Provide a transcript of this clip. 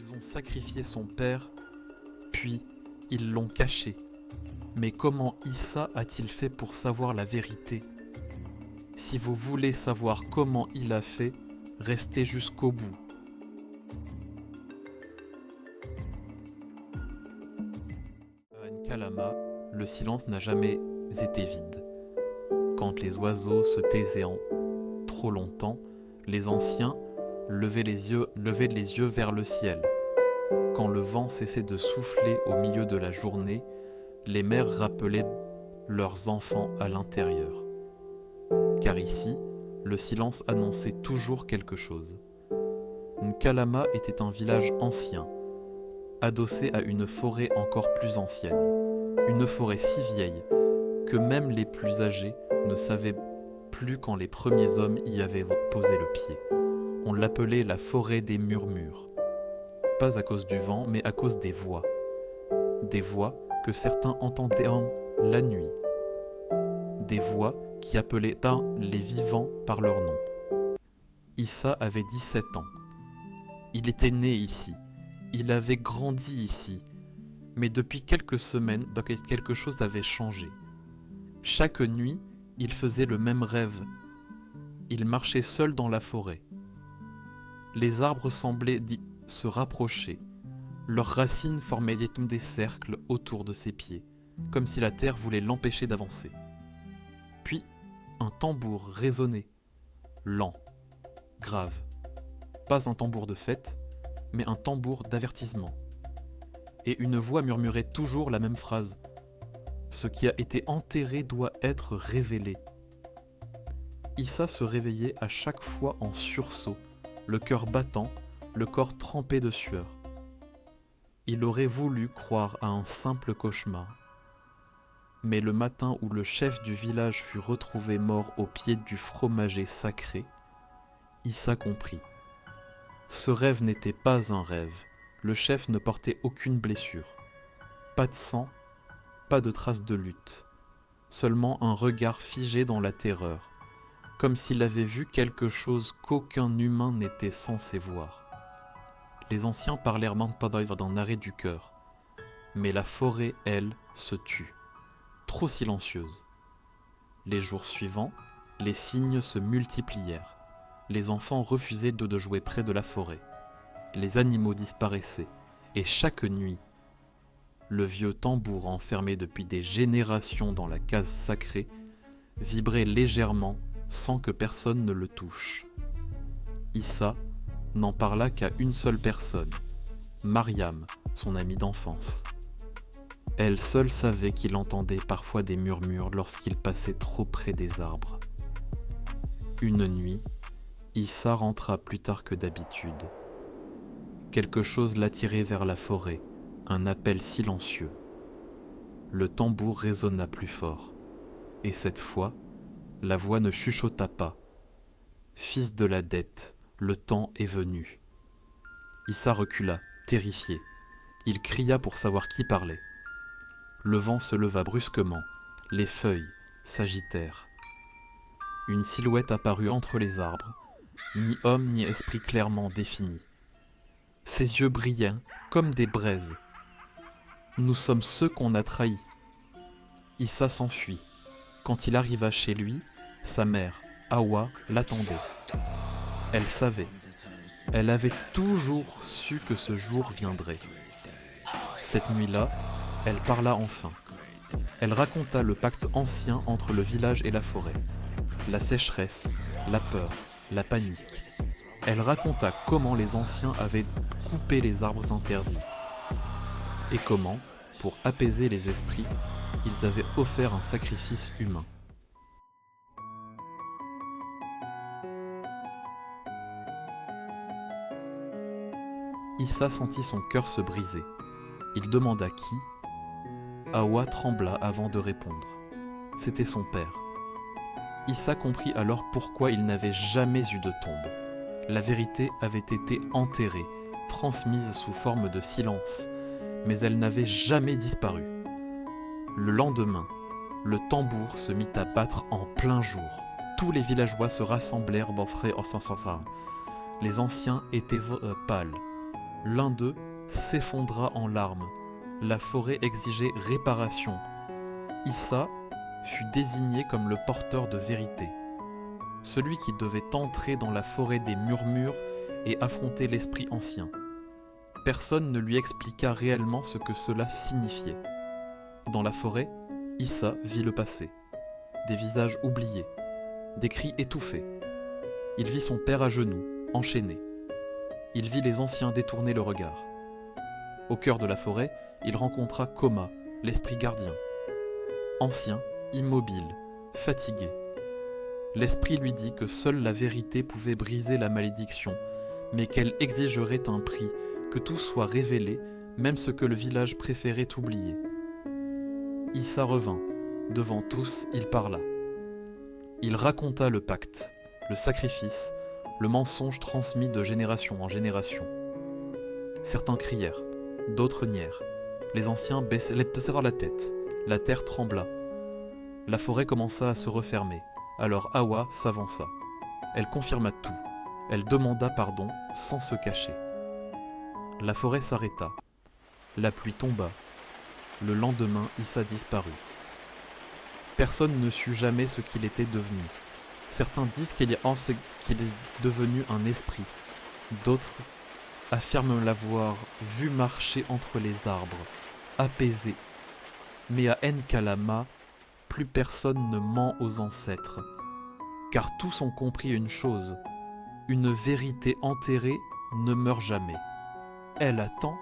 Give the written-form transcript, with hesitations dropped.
Ils ont sacrifié son père, puis ils l'ont caché. Mais comment Issa a-t-il fait pour savoir la vérité? Si vous voulez savoir comment il a fait, restez jusqu'au bout. À Nkalama, le silence n'a jamais été vide. Quand les oiseaux se taisaient en trop longtemps, les anciens levaient les yeux vers le ciel. Quand le vent cessait de souffler au milieu de la journée, les mères rappelaient leurs enfants à l'intérieur. Car ici, le silence annonçait toujours quelque chose. Nkalama était un village ancien, adossé à une forêt encore plus ancienne. Une forêt si vieille que même les plus âgés ne savaient plus quand les premiers hommes y avaient posé le pied. On l'appelait la forêt des murmures. Pas à cause du vent, mais à cause des voix. Des voix que certains entendaient la nuit. Des voix qui appelaient les vivants par leur nom. Issa avait 17 ans. Il était né ici. Il avait grandi ici. Mais depuis quelques semaines, quelque chose avait changé. Chaque nuit, il faisait le même rêve. Il marchait seul dans la forêt. Les arbres semblaient se rapprocher. Leurs racines formaient des cercles autour de ses pieds, comme si la terre voulait l'empêcher d'avancer. Puis, un tambour résonnait, lent, grave. Pas un tambour de fête, mais un tambour d'avertissement. Et une voix murmurait toujours la même phrase. Ce qui a été enterré doit être révélé. Issa se réveillait à chaque fois en sursaut, le cœur battant, le corps trempé de sueur. Il aurait voulu croire à un simple cauchemar. Mais le matin où le chef du village fut retrouvé mort au pied du fromager sacré, Issa comprit. Ce rêve n'était pas un rêve. Le chef ne portait aucune blessure. Pas de sang, pas de traces de lutte. Seulement un regard figé dans la terreur, comme s'il avait vu quelque chose qu'aucun humain n'était censé voir. Les anciens parlèrent Manpadoivre d'un arrêt du cœur, mais la forêt, elle, se tut, trop silencieuse. Les jours suivants, les signes se multiplièrent. Les enfants refusaient de jouer près de la forêt. Les animaux disparaissaient, et chaque nuit, le vieux tambour enfermé depuis des générations dans la case sacrée vibrait légèrement sans que personne ne le touche. Issa n'en parla qu'à une seule personne, Mariam, son amie d'enfance. Elle seule savait qu'il entendait parfois des murmures lorsqu'il passait trop près des arbres. Une nuit, Issa rentra plus tard que d'habitude. Quelque chose l'attirait vers la forêt, un appel silencieux. Le tambour résonna plus fort, et cette fois, la voix ne chuchota pas. « Fils de la dette, le temps est venu. » Issa recula, terrifié. Il cria pour savoir qui parlait. Le vent se leva brusquement, les feuilles s'agitèrent. Une silhouette apparut entre les arbres, ni homme ni esprit clairement défini. Ses yeux brillaient comme des braises. Nous sommes ceux qu'on a trahis. Issa s'enfuit. Quand il arriva chez lui, sa mère, Awa, l'attendait. Elle savait. Elle avait toujours su que ce jour viendrait. Cette nuit-là, elle parla enfin. Elle raconta le pacte ancien entre le village et la forêt. La sécheresse, la peur, la panique. Elle raconta comment les anciens avaient coupé les arbres interdits. Et comment, pour apaiser les esprits, ils avaient offert un sacrifice humain. Issa sentit son cœur se briser. Il demanda qui. Awa trembla avant de répondre. C'était son père. Issa comprit alors pourquoi il n'avait jamais eu de tombe. La vérité avait été enterrée, transmise sous forme de silence, mais elle n'avait jamais disparu. Le lendemain, le tambour se mit à battre en plein jour. Tous les villageois se rassemblèrent. Les anciens étaient pâles. L'un d'eux s'effondra en larmes. La forêt exigeait réparation. Issa fut désigné comme le porteur de vérité, celui qui devait entrer dans la forêt des murmures et affronter l'esprit ancien. Personne ne lui expliqua réellement ce que cela signifiait. Dans la forêt, Issa vit le passé, des visages oubliés, des cris étouffés. Il vit son père à genoux, enchaîné. Il vit les anciens détourner le regard. Au cœur de la forêt, il rencontra Koma, l'esprit gardien. Ancien, immobile, fatigué. L'esprit lui dit que seule la vérité pouvait briser la malédiction, mais qu'elle exigerait un prix, que tout soit révélé, même ce que le village préférait oublier. Issa revint. Devant tous, il parla. Il raconta le pacte, le sacrifice, le mensonge transmis de génération en génération. Certains crièrent, d'autres nièrent. Les anciens baissèrent la tête. La terre trembla. La forêt commença à se refermer. Alors Awa s'avança. Elle confirma tout. Elle demanda pardon sans se cacher. La forêt s'arrêta. La pluie tomba. Le lendemain, Issa disparut. Personne ne sut jamais ce qu'il était devenu. Certains disent qu'il est devenu un esprit. D'autres affirment l'avoir vu marcher entre les arbres, apaisé. Mais à Nkalama, plus personne ne ment aux ancêtres, car tous ont compris une chose, une vérité enterrée ne meurt jamais. Elle attend